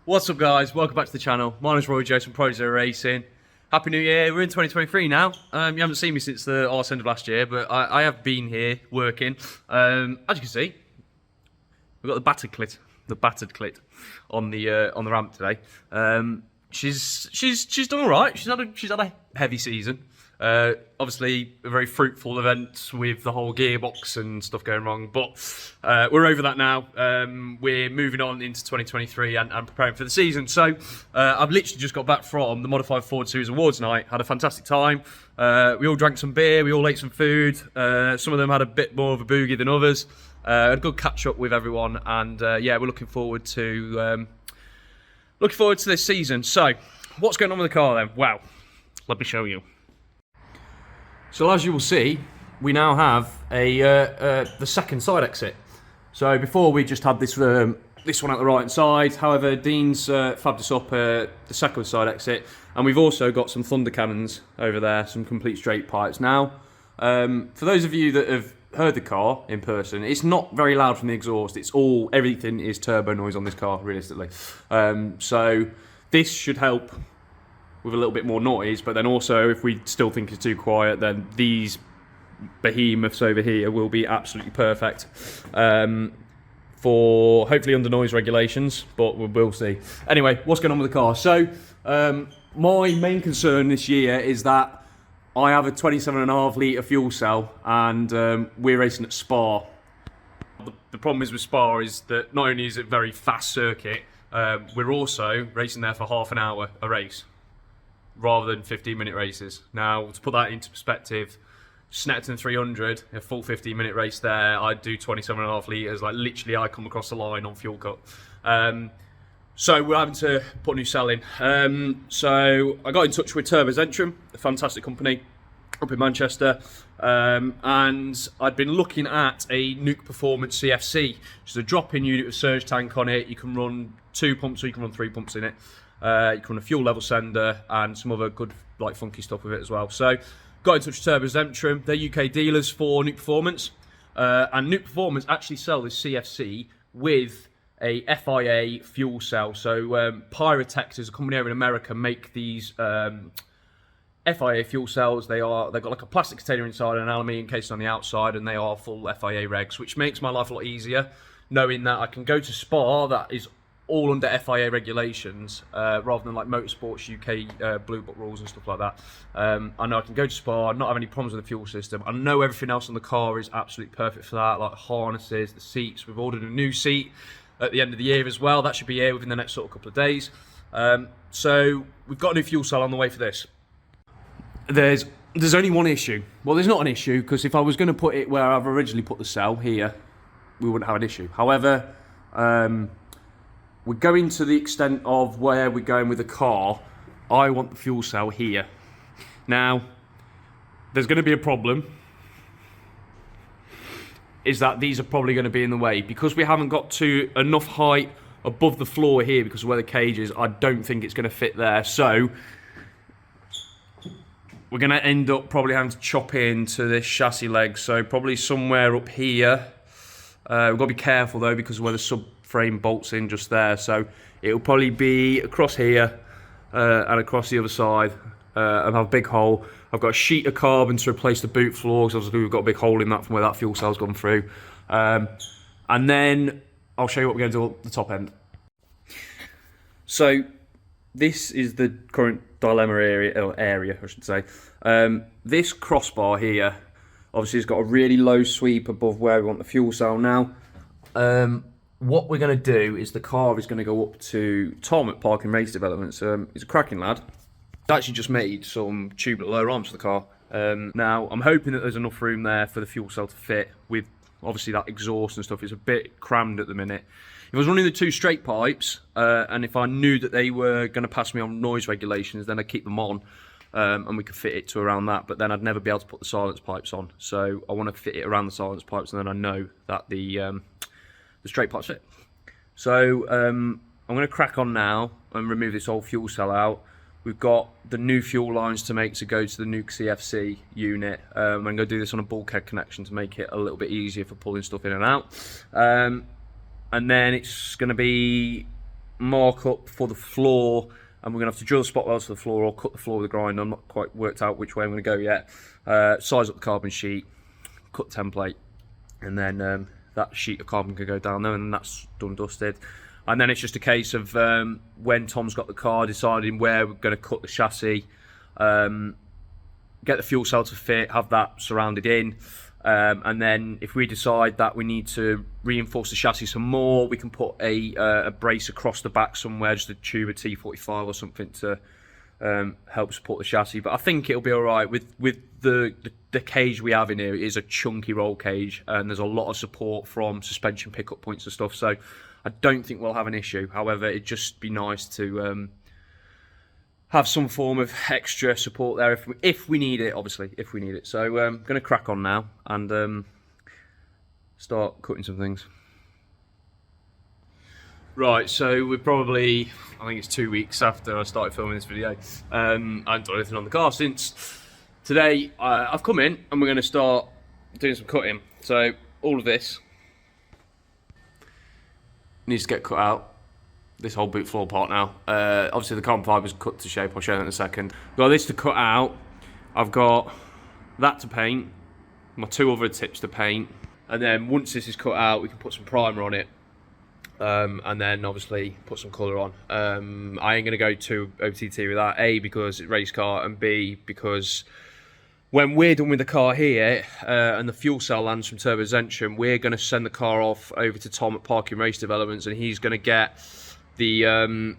What's up, guys? Welcome back to the channel. My name's Roy Jones from Pro Zero Racing. Happy New Year. We're in 2023 now. You haven't seen me since the arse end of last year, but I have been here working. As you can see, we've got the battered clit on the ramp today. She's done all right. She's had a heavy season. Obviously, a very fruitful event with the whole gearbox and stuff going wrong, but we're over that now. We're moving on into 2023 and preparing for the season. So I've literally just got back from the Modified Ford Series Awards night. Had a fantastic time. We all drank some beer, we all ate some food. Some of them had a bit more of a boogie than others. Had a good catch up with everyone, and yeah, we're looking forward to this season. So, what's going on with the car then? Wow, let me show you. So as you will see, we now have the second side exit. So before we just had this one out the right hand side. However, Dean's fabbed us up the second side exit, and we've also got some thunder cannons over there, some complete straight pipes. Now, for those of you that have heard the car in person, it's not very loud from the exhaust. Everything is turbo noise on this car, realistically. So this should help with a little bit more noise, but then also if we still think it's too quiet, then these behemoths over here will be absolutely perfect for hopefully under noise regulations, but we'll see. Anyway, what's going on with the car? So my main concern this year is that I have a 27.5 litre fuel cell, and we're racing at Spa. The problem is with Spa is that not only is it a very fast circuit, we're also racing there for half an hour a race, rather than 15-minute races. Now, to put that into perspective, Snetterton 300, a full 15-minute race there, I'd do 27.5 litres. Like, literally, I come across the line on fuel cut. So we're having to put a new cell in. So I got in touch with Turbo Zentrum, a fantastic company up in Manchester, and I'd been looking at a Nuke Performance CFC, which is a drop-in unit with surge tank on it. You can run 2 pumps or you can run 3 pumps in it. You can run a fuel level sender and some other good, like, funky stuff with it as well. So got in touch with Turbo Zentrum. They're UK dealers for Nuke Performance, and Nuke Performance actually sell this CFC with a FIA fuel cell. So Pyrotech is a company over in America, make these FIA fuel cells. They've got like a plastic container inside and an aluminium casing on the outside, and they are full FIA regs, which makes my life a lot easier, knowing that I can go to Spa that is all under FIA regulations, rather than like Motorsports UK Blue Book rules and stuff like that. I know I can go to Spa, not have any problems with the fuel system. I know everything else on the car is absolutely perfect for that, like harnesses, the seats. We've ordered a new seat at the end of the year as well. That should be here within the next sort of couple of days. So we've got a new fuel cell on the way for this. There's only one issue. Well, there's not an issue, because if I was going to put it where I've originally put the cell here, we wouldn't have an issue. However, we're going to the extent of where we're going with the car. I want the fuel cell here. Now, there's going to be a problem, is that these are probably going to be in the way. Because we haven't got to enough height above the floor here because of where the cage is, I don't think it's going to fit there. So we're going to end up probably having to chop into this chassis leg. So probably somewhere up here. We've got to be careful though, because of where the subframe bolts in just there. So it'll probably be across here and across the other side, and have a big hole. I've got a sheet of carbon to replace the boot floor, because obviously we've got a big hole in that from where that fuel cell's gone through. And then I'll show you what we're going to do at the top end. So this is the current dilemma area, I should say. This crossbar here, obviously, it's got a really low sweep above where we want the fuel cell now. What we're going to do is the car is going to go up to Tom at Park and Race Developments. He's a cracking lad. He's actually just made some tubular lower arms for the car. Now, I'm hoping that there's enough room there for the fuel cell to fit with, obviously, that exhaust and stuff. It's a bit crammed at the minute. If I was running the 2 straight pipes, and if I knew that they were going to pass me on noise regulations, then I'd keep them on, and we could fit it to around that. But then I'd never be able to put the silence pipes on. So I want to fit it around the silence pipes, and then I know that the straight pipes fit. So I'm going to crack on now and remove this old fuel cell out. We've got the new fuel lines to make to go to the Nuke CFC unit. I'm going to do this on a bulkhead connection to make it a little bit easier for pulling stuff in and out. And then it's going to be mark up for the floor, and we're going to have to drill the spot welds to the floor or cut the floor with a grinder. I'm not quite worked out which way I'm going to go yet. Size up the carbon sheet, cut the template, and then that sheet of carbon can go down there, and that's done, dusted. And then it's just a case of when Tom's got the car, deciding where we're going to cut the chassis, get the fuel cell to fit, have that surrounded in, and then if we decide that we need to reinforce the chassis some more, we can put a brace across the back somewhere, just a tube of T45 or something to help support the chassis. But I think it'll be all right with the cage we have in here. It is a chunky roll cage, and there's a lot of support from suspension pickup points and stuff, so I don't think we'll have an issue. However, it'd just be nice to have some form of extra support there if we need it, obviously, if we need it. So I'm going to crack on now and start cutting some things. Right, so we're probably, I think it's 2 weeks after I started filming this video. I haven't done anything on the car since. Today, I've come in and we're going to start doing some cutting. So all of this needs to get cut out. This whole boot floor part now. Obviously the carbon fibre is cut to shape, I'll show you that in a second. I've got this to cut out. I've got that to paint. My 2 other tips to paint. And then once this is cut out, we can put some primer on it. And then obviously put some colour on. I ain't going to go to OTT with that. A, because it's race car, and B, because when we're done with the car here and the fuel cell lands from Turbo Zention, we're going to send the car off over to Tom at Parking Race Developments, and he's going to get the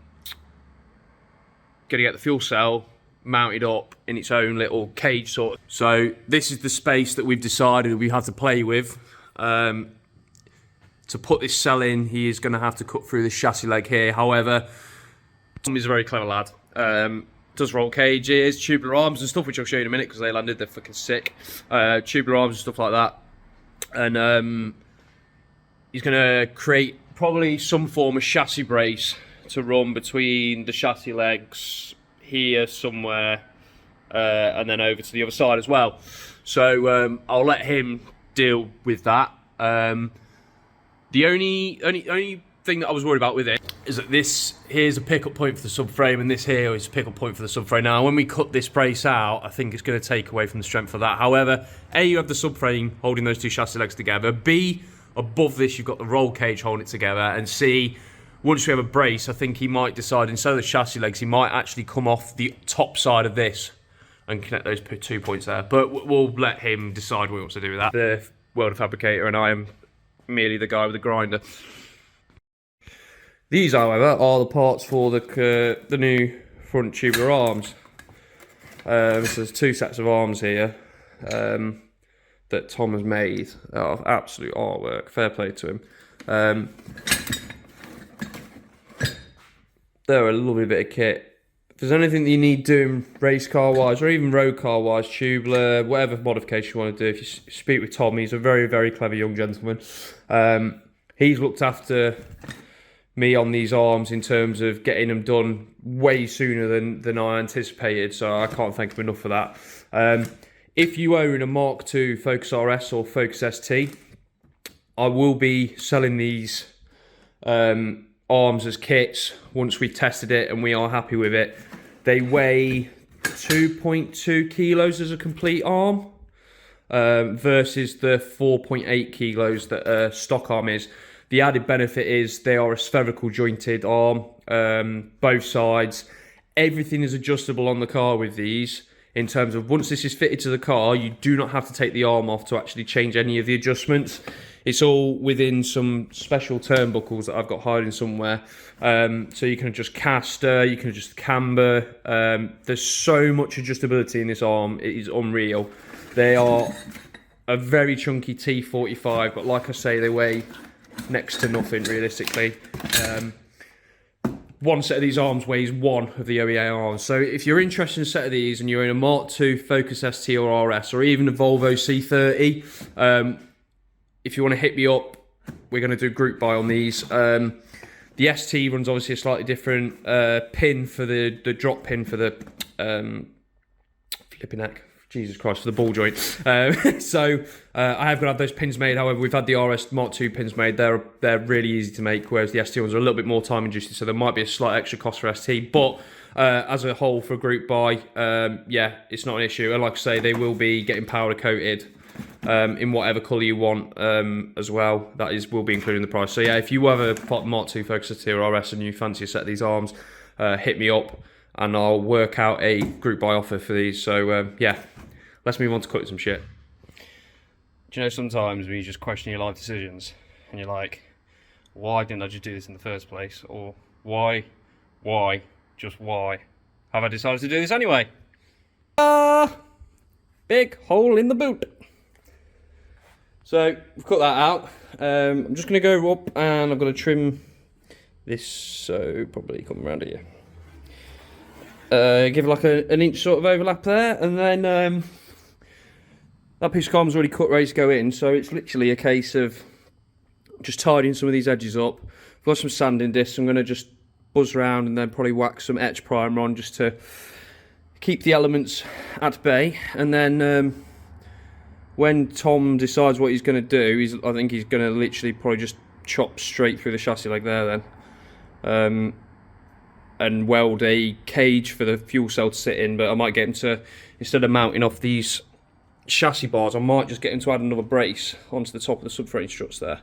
fuel cell mounted up in its own little cage sort of. So this is the space that we've decided we have to play with. To put this cell in, he is going to have to cut through this chassis leg here. However, Tom is a very clever lad. Does roll cages, tubular arms and stuff, which I'll show you in a minute because they landed, they're fucking sick. Tubular arms and stuff like that. And he's going to create probably some form of chassis brace to run between the chassis legs here somewhere, and then over to the other side as well. So I'll let him deal with that. The only thing that I was worried about with it is that this here's a pickup point for the subframe, and this here is a pickup point for the subframe. Now, when we cut this brace out, I think it's going to take away from the strength of that. However, A, you have the subframe holding those 2 chassis legs together. B, above this, you've got the roll cage holding it together. And C, once we have a brace, I think he might decide, instead of the chassis legs, he might actually come off the top side of this and connect those 2 points there. But we'll let him decide what he wants to do with that. The welder fabricator, and I am merely the guy with the grinder. These, however, are the parts for the new front tubular arms. So there's 2 sets of arms here that Tom has made. Oh, absolute artwork. Fair play to him. They're a lovely bit of kit. If there's anything that you need doing race car wise or even road car wise, tubular, whatever modification you want to do, if you speak with Tom, he's a very, very clever young gentleman. He's looked after me on these arms in terms of getting them done way sooner than I anticipated, so I can't thank him enough for that. If you own a Mark II Focus RS or Focus ST, I will be selling these arms as kits once we've tested it and we are happy with it. They weigh 2.2 kilos as a complete arm versus the 4.8 kilos that a stock arm is. The added benefit is they are a spherical jointed arm, both sides. Everything is adjustable on the car with these. In terms of once this is fitted to the car, you do not have to take the arm off to actually change any of the adjustments. It's all within some special turnbuckles that I've got hiding somewhere. So you can adjust caster, you can adjust camber. There's so much adjustability in this arm, it is unreal. They are a very chunky T45, but like I say, they weigh next to nothing realistically. One set of these arms weighs 1 of the OEA arms. So if you're interested in a set of these and you're in a Mark II Focus ST or RS or even a Volvo C30, if you want to hit me up, we're going to do group buy on these. The ST runs obviously a slightly different pin for the drop pin for the flipping heck. Jesus Christ, for the ball joint. So I have got to have those pins made. However, we've had the RS Mark II pins made. They're really easy to make, whereas the ST ones are a little bit more time inducing, so there might be a slight extra cost for ST. But as a whole, for a group buy, yeah, it's not an issue. And like I say, they will be getting powder coated in whatever colour you want as well. That will be included in the price. So yeah, if you have a Mark II Focus ST or RS and you fancy a set of these arms, hit me up and I'll work out a group buy offer for these. So yeah, let's move on to cutting some shit. Do you know sometimes when you just question your life decisions and you're like, why didn't I just do this in the first place? Or why, just why have I decided to do this anyway? Big hole in the boot. So we've cut that out. I'm just going to go up and I'm going to trim this, so probably come around here. Give like an inch sort of overlap there, and then that piece of carbon's already cut, ready to go in, so it's literally a case of just tidying some of these edges up. I've got some sanding discs. I'm going to just buzz around and then probably whack some etch primer on just to keep the elements at bay. And then when Tom decides what he's going to do, I think he's going to literally probably just chop straight through the chassis like there then. And weld a cage for the fuel cell to sit in, but I might get him to, instead of mounting off these chassis bars, I might just get him to add another brace onto the top of the subframe struts there.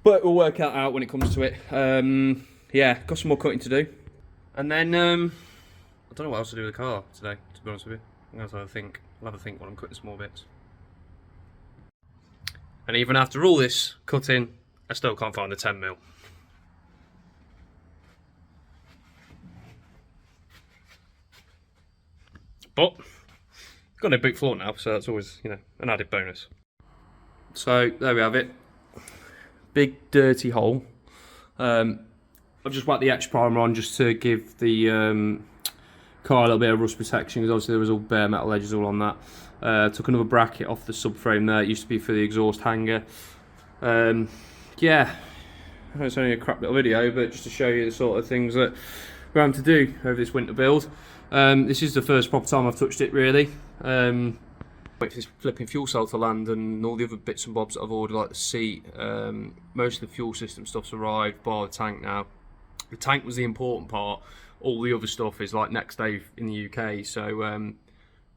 But we'll work that out when it comes to it. Yeah, got some more cutting to do. And then, I don't know what else to do with the car today, to be honest with you. I'm going to have a think. I'll have a think while I'm cutting small bits. And even after all this cutting, I still can't find the 10mm. But got no boot floor now, so that's always, you know, an added bonus. So there we have it. Big dirty hole. I've just whacked the etch primer on just to give the car a little bit of rust protection, because obviously there was all bare metal edges all on that. Took another bracket off the subframe there. It used to be for the exhaust hanger. Yeah, I know it's only a crap little video, but just to show you the sort of things that we're having to do over this winter build. This is the first proper time I've touched it, really. Wait for this flipping fuel cell to land and all the other bits and bobs that I've ordered, like the seat. Most of the fuel system stuff's arrived, bar the tank now. The tank was the important part. All the other stuff is like next day in the UK. So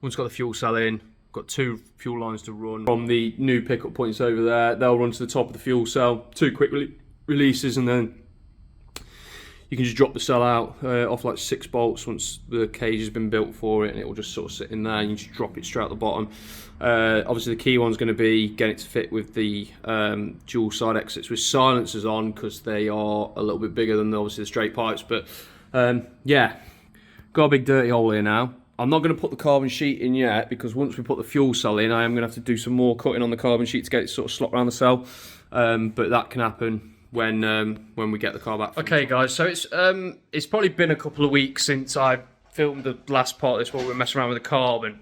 once got the fuel cell in, got 2 fuel lines to run from the new pickup points over there. They'll run to the top of the fuel cell, 2 quick releases, and then you can just drop the cell out off like 6 bolts once the cage has been built for it, and it will just sort of sit in there, and you just drop it straight at the bottom. Obviously the key one's going to be getting it to fit with the dual side exits with silencers on, because they are a little bit bigger than obviously the straight pipes. But yeah, got a big dirty hole here now. I'm not going to put the carbon sheet in yet, because once we put the fuel cell in, I am going to have to do some more cutting on the carbon sheet to get it sort of slot around the cell. But that can happen when we get the car back. Okay guys, so it's probably been a couple of weeks since I filmed the last part of this, where we were messing around with the carbon.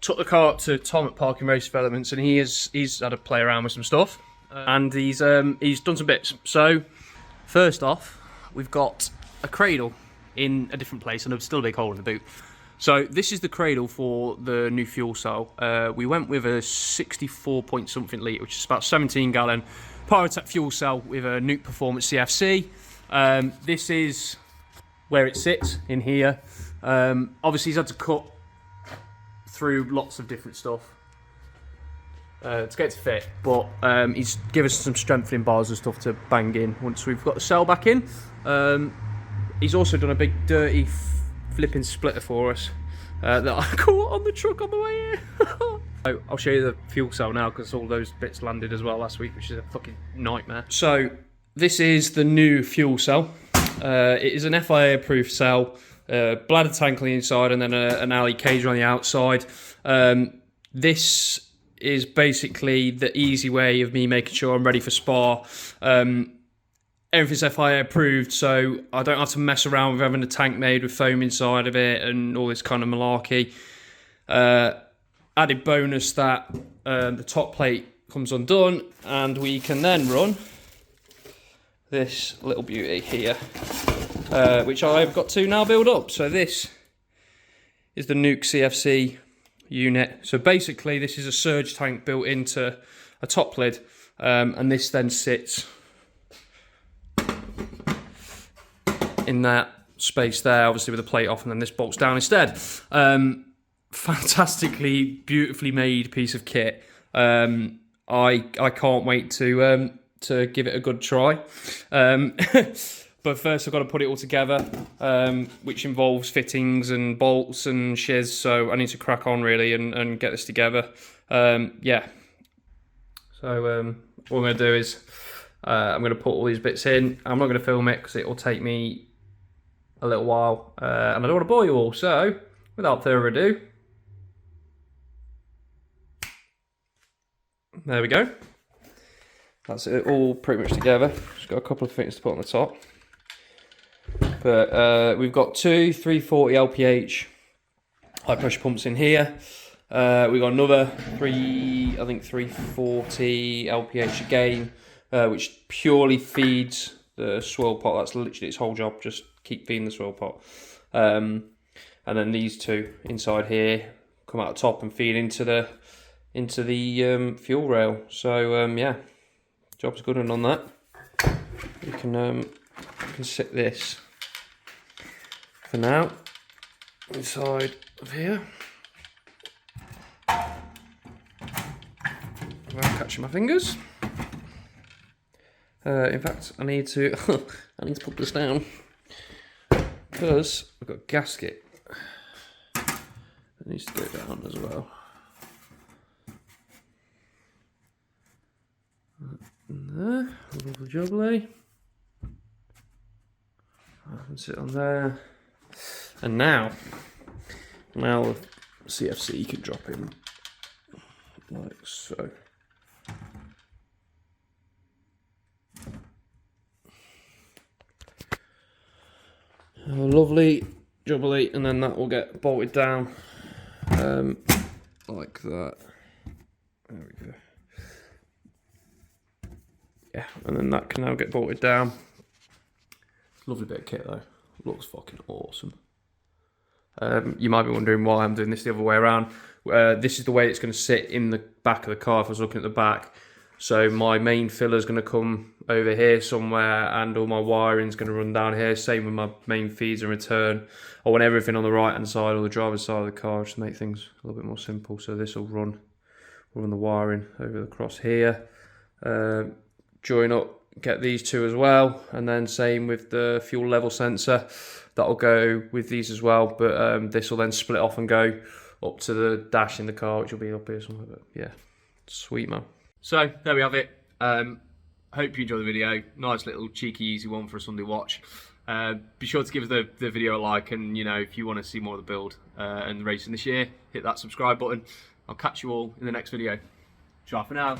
Took the car up to Tom at Parking Race Developments, and he's had a play around with some stuff, and he's done some bits. So first off, we've got a cradle in a different place and still a big hole in the boot. So this is the cradle for the new fuel cell. We went with a 64 point something litre, which is about 17 gallon Pyrotech fuel cell with a Nuke Performance CFC. This is where it sits in here. Obviously he's had to cut through lots of different stuff to get it to fit, but he's given us some strengthening bars and stuff to bang in once we've got the cell back in. He's also done a big dirty flipping splitter for us that I caught on the truck on the way here. So I'll show you the fuel cell now, because all those bits landed as well last week, which is a fucking nightmare. So this is the new fuel cell. It is an FIA approved cell, bladder tank on the inside, and then an alley cage on the outside. This is basically the easy way of me making sure I'm ready for Spa. Everything's FIA approved, so I don't have to mess around with having a tank made with foam inside of it and all this kind of malarkey. Added bonus that the top plate comes undone, and we can then run this little beauty here, which I've got to now build up. So this is the Nuke CFC unit. So basically this is a surge tank built into a top lid, and this then sits in that space there, obviously with the plate off, and then this bolts down instead. Fantastically, beautifully made piece of kit. I can't wait to give it a good try. But first I've got to put it all together, which involves fittings and bolts and shiz, so I need to crack on really and get this together. Yeah. So what I'm going to do is I'm going to put all these bits in. I'm not going to film it because it will take me a little while, and I don't want to bore you all, so without further ado, there we go. That's it all pretty much together. Just got a couple of things to put on the top. But we've got two 340 LPH high pressure pumps in here. We've got another 340 LPH again, which purely feeds the swirl pot. That's literally its whole job, just keep feeding the swirl pot. And then these two inside here come out the top and feed into the fuel rail. So yeah, job's good on that. You can sit this for now inside of here without catching my fingers. In fact, I need to put this down because I've got a gasket that needs to go down as well. There, lovely jubbly. I can sit on there, and now the CFC can drop in like so. Lovely jubbly, and then that will get bolted down like that. There we go. Yeah, and then that can now get bolted down. Lovely bit of kit though, looks fucking awesome. You might be wondering why I'm doing this the other way around. This is the way it's going to sit in the back of the car if I was looking at the back. So my main filler is going to come over here somewhere, and all my wiring is going to run down here. Same with my main feeds and return. I want everything on the right hand side or the driver's side of the car, just to make things a little bit more simple. So this will run the wiring over across here. Join up, get these two as well, and then same with the fuel level sensor. That'll go with these as well, but this will then split off and go up to the dash in the car, which will be up here somewhere. But yeah, sweet man. So there we have it. Hope you enjoyed the video. Nice little cheeky easy one for a Sunday watch. Be sure to give the video a like, and you know, if you want to see more of the build and the racing this year, hit that subscribe button. I'll catch you all in the next video. Ciao for now.